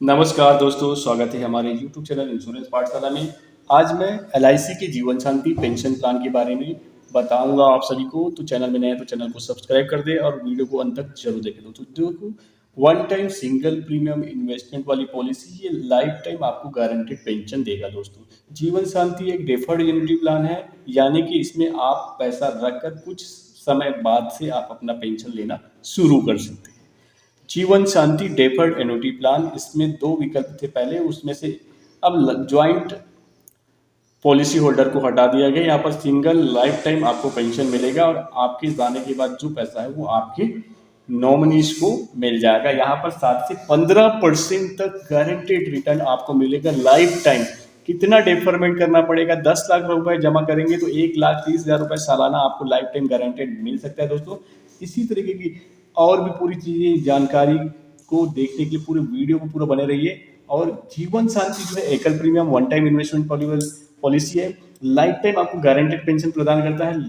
नमस्कार दोस्तों, स्वागत है हमारे YouTube चैनल इंश्योरेंस पाठशाला में। आज मैं एलआईसी के जीवन शांति पेंशन प्लान के बारे में बताऊंगा आप सभी को। तो चैनल में नए हैं तो चैनल को सब्सक्राइब कर दें और वीडियो को अंत तक जरूर देखें। दोस्तों देखो, one time single premium investment वाली पॉलिसी ये लाइफ टाइम आपको गारंटेड पेंशन देगा। दोस्तों जीवन शांति एक डेफर्ड एन्युटी प्लान है, यानी कि इसमें आप पैसा रखकर कुछ समय बाद से आप अपना पेंशन लेना शुरू कर सकते हैं। जीवन शांति डेफर्ड एन्युटी प्लान, इसमें दो विकल्प थे पहले, उसमें से अब ज्वाइंट पॉलिसी होल्डर को हटा दिया गया। यहाँ पर सिंगल लाइफ टाइम आपको पेंशन मिलेगा और आपके जाने के बाद जो पैसा है वो आपके नॉमिनीज को मिल जाएगा। यहाँ पर 7 से 15% तक गारंटेड रिटर्न आपको मिलेगा लाइफ टाइम। कितना डेफरमेंट करना पड़ेगा? 10 लाख रुपए जमा करेंगे तो 1,30,000 रुपए सालाना आपको लाइफ टाइम गारंटेड मिल सकता है। दोस्तों इसी तरीके की और भी पूरी चीजें जानकारी को देखने के लिए पूरे वीडियो को पूरा बने रहिए। और जीवन शांति जो है एकल premium one time investment policy है, लाइफ टाइम आपको गारंटेड पेंशन प्रदान करता है।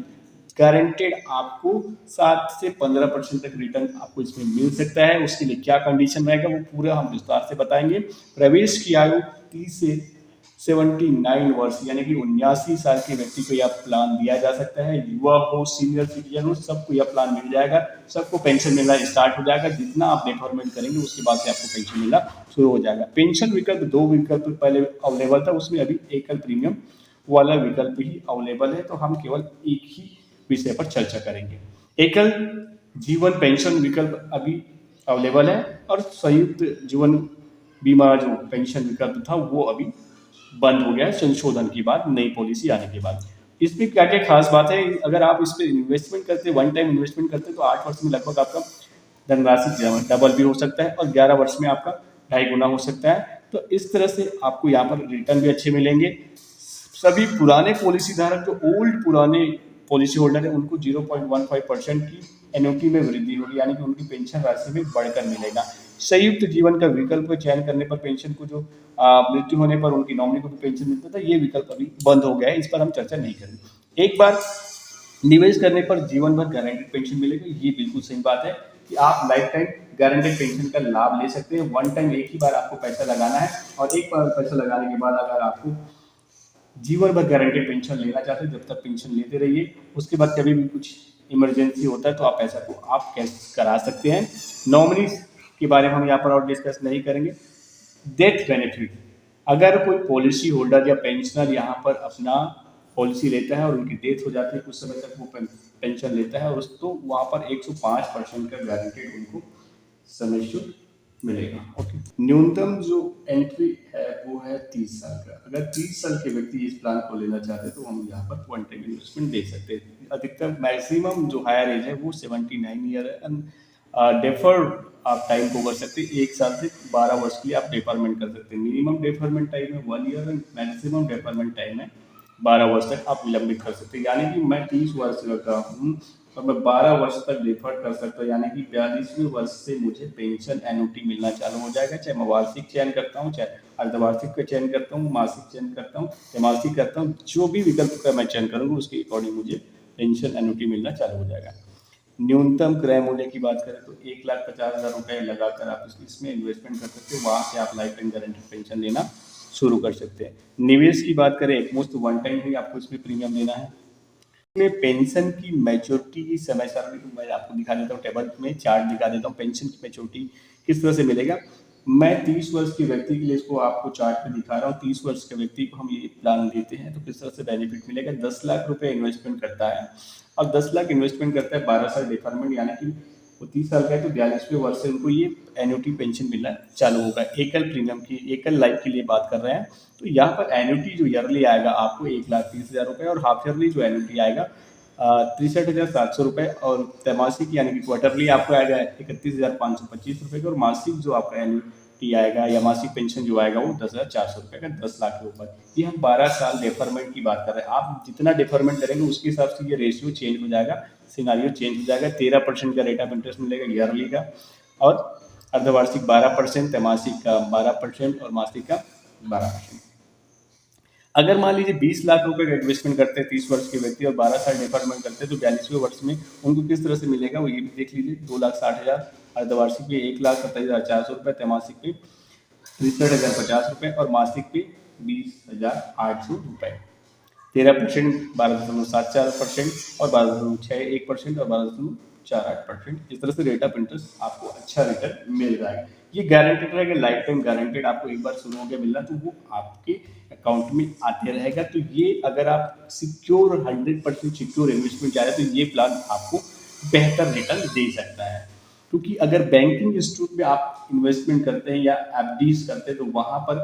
गारंटेड आपको 7 से 15% तक रिटर्न आपको इसमें मिल सकता है। उसके लिए क्या कंडीशन रहेगा वो पूरा हम विस्तार से बताएंगे। प्रवेश की आयु 30 से 79 वर्ष यानी कि 79 साल के व्यक्ति को यह प्लान दिया जा सकता है। युवा हो, सीनियर सिटीजन हो, सबको यह प्लान मिल जाएगा। सबको पेंशन मिलना स्टार्ट हो जाएगा। जितना आप डेफरमेंट करेंगे उसके बाद से आपको पेंशन मिलना शुरू हो जाएगा। पेंशन विकल्प दो विकल्प पहले अवेलेबल था, उसमें अभी एकल प्रीमियम वाला विकल्प ही अवेलेबल है। तो हम केवल एक ही विषय पर चर्चा करेंगे। एकल जीवन पेंशन विकल्प अभी अवेलेबल है और संयुक्त जीवन बीमा जो पेंशन विकल्प था वो अभी बंद हो गया है संशोधन के बाद, नई पॉलिसी आने के बाद। इसमें क्या क्या खास बात है? अगर आप इस पर इन्वेस्टमेंट करते, वन टाइम इन्वेस्टमेंट करते तो 8 वर्ष में लगभग आपका धनराशि डबल भी हो सकता है और 11 वर्ष में आपका 2.5 गुना हो सकता है। तो इस तरह से आपको यहाँ पर रिटर्न भी अच्छे मिलेंगे। सभी पुराने पॉलिसी धारक जो ओल्ड पुराने पॉलिसी होल्डर है उनको 0.15% की एन्युटी में वृद्धि होगी, यानी कि उनकी पेंशन राशि में बढ़कर मिलेगा। संयुक्त जीवन का विकल्प चयन करने पर पेंशन को जो मृत्यु होने पर उनकी नॉमिनी को भी पेंशन मिलता था, ये विकल्प अभी बंद हो गया है। इस पर हम चर्चा नहीं करेंगे। एक बार निवेश करने पर जीवन भर गारंटेड पेंशन मिलेगा, ये बिल्कुल सही बात है कि आप लाइफ टाइम गारंटेड पेंशन का लाभ ले सकते हैं। वन टाइम एक ही बार आपको पैसा लगाना है और एक बार पैसा लगाने के बाद अगर आपको जीवन भर गारंटेड पेंशन लेना चाहते हैं, जब तक पेंशन लेते रहिए। उसके बाद कभी भी कुछ इमरजेंसी होता है तो आप पैसा को आप कैश करा सकते हैं। नॉमिनी के बारे में हम यहाँ पर और डिस्कस नहीं करेंगे। डेथ बेनिफिट, अगर कोई पॉलिसी होल्डर या पेंशनर यहाँ पर अपना पॉलिसी लेता है और उनकी डेथ हो जाती है, कुछ समय तक वो पेंशन लेता है और तो वहाँ पर 105% का गारंटेड उनको समय मिलेगा। ओके, न्यूनतम जो एंट्री है वो है 30 साल का। अगर 30 साल के व्यक्ति इस प्लान को लेना चाहते हैं तो हम यहाँ पर वन टाइम इन्वेस्टमेंट दे सकते हैं। अधिकतम मैक्सिमम जो हायर एज है वो 79 ईयर है। डेफर्ड आप टाइम को कर सकते हैं, 1 साल से 12 वर्ष के लिए आप डेफरमेंट कर सकते हैं। मिनिमम डेफरमेंट टाइम है 1 year and maximum deferment time है 12 वर्ष तक आप विलंबित कर सकते हैं। यानी कि मैं 30 वर्ष का हूँ और मैं 12 वर्ष तक डिफर कर सकता हूँ, यानी कि 42वें वर्ष से मुझे पेंशन एन्युटी मिलना चालू हो जाएगा। चाहे मैं वार्षिक चयन करता हूँ, चाहे अर्धवार्षिक का चयन करता हूँ, मासिक चयन करता हूँ, त्रैमासिक करता हूँ, जो भी विकल्प का मैं चयन करूँगा उसके अकॉर्डिंग मुझे पेंशन एन्युटी मिलना चालू हो जाएगा। न्यूनतम क्रय मूल्य की बात करें तो 1,50,000 रुपये लगाकर आप इसमें इन्वेस्टमेंट कर सकते हो। वहाँ से आप लाइफ टाइम गारंटेड पेंशन लेना शुरू कर सकते हैं। निवेश की बात करें, एकमुश्त वन टाइम ही आपको इसमें प्रीमियम देना है। में पेंशन की मैच्योरिटी की समय सारणी को मैं आपको दिखा देता हूँ, टेबल में चार्ट दिखा देता हूँ। पेंशन की मैच्योरिटी किस तरह से मिलेगा, मैं 30 वर्ष के व्यक्ति के लिए इसको आपको चार्ट पे दिखा रहा हूँ। 30 वर्ष के व्यक्ति को हम ये प्लान देते हैं तो किस तरह से बेनिफिट मिलेगा। 10 लाख रुपए इन्वेस्टमेंट करता है और 10 लाख इन्वेस्टमेंट करता है, 12 साल डिफरमेंट, यानी कि वो 30 साल का है तो 42वें वर्ष से उनको ये एन्युटी पेंशन मिलना चालू होगा। एकल प्रीमियम की, एकल लाइफ के लिए बात कर रहे हैं तो यहाँ पर एन्युटी जो ईयरली आएगा आपको 1,30,000 रुपये और हाफ ईयरली जो एन्युटी आएगा 63,700 रुपये और त्रैमासिक यानी कि क्वार्टरली आपको आएगा 31,525 रुपये का और मासिक जो आपका एन्युटी आएगा या मासिक पेंशन जो आएगा वो 10,400 रुपये का 10 लाख के ऊपर। ये हम 12 साल डेफरमेंट की बात कर रहे हैं। आप जितना डेफरमेंट करेंगे उसके हिसाब से ये रेशियो चेंज हो जाएगा, सिनारियो चेंज हो जाएगा। 13% का रेट ऑफ इंटरेस्ट मिलेगा ईयरली का और अर्धवार्षिक 12%, त्रैमासिक का 12% और मासिक का 12%। अगर मान लीजिए 20 लाख रुपए का इन्वेस्टमेंट करते हैं 30 वर्ष के व्यक्ति और 12 साल डिफरमेंट करते हैं तो 42वें वर्ष में उनको किस तरह से मिलेगा वो ये भी देख लीजिए। 2,60,000 अर्धवार्षिक पे 1,27,400 रुपये, त्रैमासिक पे 63,050 रुपये और मासिक पे 20,800 रुपये। 13%, 12.74% और 12.61% और 12.48%। इस तरह से रेट ऑफ इंटरेस्ट आपको अच्छा रिटर्न मिल जाएगा। ये गारंटेड रहेगा, लाइफ टाइम गारंटेड। आपको एक बार शुरू हो गया मिलना तो वो आपके अकाउंट में आते रहेगा। तो ये अगर आप सिक्योर 100% सिक्योर इन्वेस्टमेंट चाह रहे हैं तो ये प्लान आपको बेहतर रिटर्न दे सकता है। क्योंकि अगर बैंकिंग इंस्टीट्यूट में आप इन्वेस्टमेंट करते हैं या एफडीज करते हैं तो वहां पर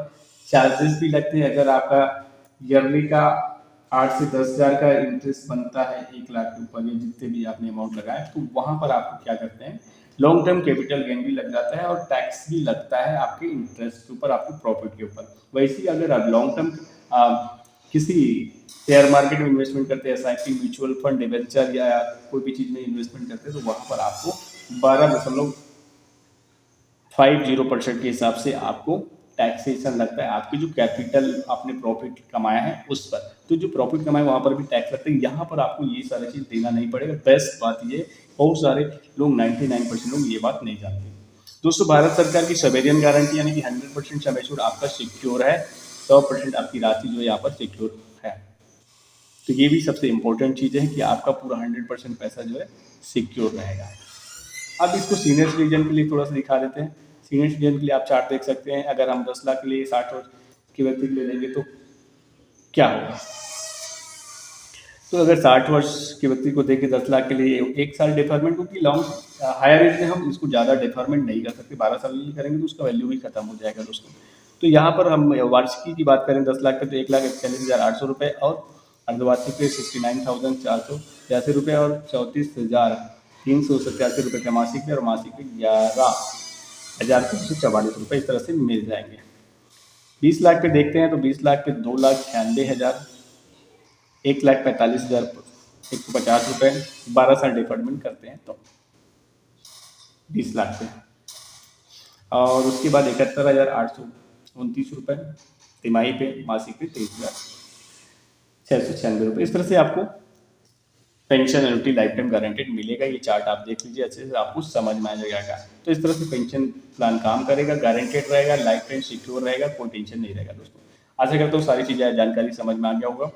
चार्जेस भी लगते हैं। अगर आपका ईयरली का 8 से 10 हज़ार का इंटरेस्ट बनता है 1 लाख के ऊपर या जितने भी आपने अमाउंट लगाया, तो वहां पर आपको क्या करते हैं, लॉन्ग टर्म कैपिटल गेन भी लग जाता है और टैक्स भी लगता है आपके इंटरेस्ट के ऊपर, आपके प्रॉफिट के ऊपर। वैसे ही अगर आप लॉन्ग टर्म किसी शेयर मार्केट में इन्वेस्टमेंट करते हैं, एसआईपी, म्यूचुअल फंड, डिवेंचर या कोई भी चीज में इन्वेस्टमेंट करते हैं तो वहां पर आपको 12.50% के हिसाब से आपको टैक्सेशन लगता है आपकी जो कैपिटल आपने प्रॉफिट कमाया है उस पर। तो जो प्रॉफिट कमाया वहां पर भी टैक्स लगता है, यहाँ पर आपको ये सारी चीज देना नहीं पड़ेगा। बेस्ट बात ये, बहुत सारे लोग 99% लोग ये बात नहीं जानते। दोस्तों, भारत सरकार की सवेरियन गारंटी यानी कि 100% सम एश्योर्ड आपका सिक्योर है, 100% आपकी राशि जो है यहाँ पर सिक्योर है। तो ये भी सबसे इंपॉर्टेंट चीज़ है कि आपका पूरा 100% पैसा जो है सिक्योर रहेगा। अब इसको सीनियर सिटीजन के लिए थोड़ा सा दिखा देते हैं। सीनियर सिटीजन के लिए आप चार्ट देख सकते हैं। अगर हम 10 लाख के लिए 60 वर्ष के व्यक्ति के लिए लेंगे तो क्या होगा। तो अगर 60 वर्ष के व्यक्ति को देके 10 लाख के लिए 1 साल डिफरमेंट, क्योंकि लॉन्ग हायर एज में हम इसको ज़्यादा डिफरमेंट नहीं कर सकते, 12 साल के लिए करेंगे तो उसका वैल्यू भी खत्म हो जाएगा दोस्तों। तो यहाँ पर हम वार्षिकी की बात करें 10 लाख पे तो 1,41,800 रुपये और अर्धवार्षिक पे 69,483 और 34,387 का मासिक पे और मासिक पे 11,344 इस तरह से मिल जाएंगे। 20 लाख पे देखते हैं तो 20 लाख पे 2,96,000, 1,45,150 रुपये, 12 साल डिफरमेंट करते हैं तो 20 लाख पे। और उसके बाद 71,829 रुपये तिमाही पे, मासिक पे 23,696 रुपये। इस तरह से आपको pension annuity life time guaranteed मिलेगा। ये चार्ट आप देख लीजिए, अच्छे से आपको समझ में आ जाएगा। तो इस तरह से पेंशन प्लान काम करेगा, गारंटेड रहेगा, लाइफ टाइम सिक्योर रहेगा, कोई टेंशन नहीं रहेगा दोस्तों। आशा करता हूँ सारी चीज़ें जानकारी समझ में आ गया होगा।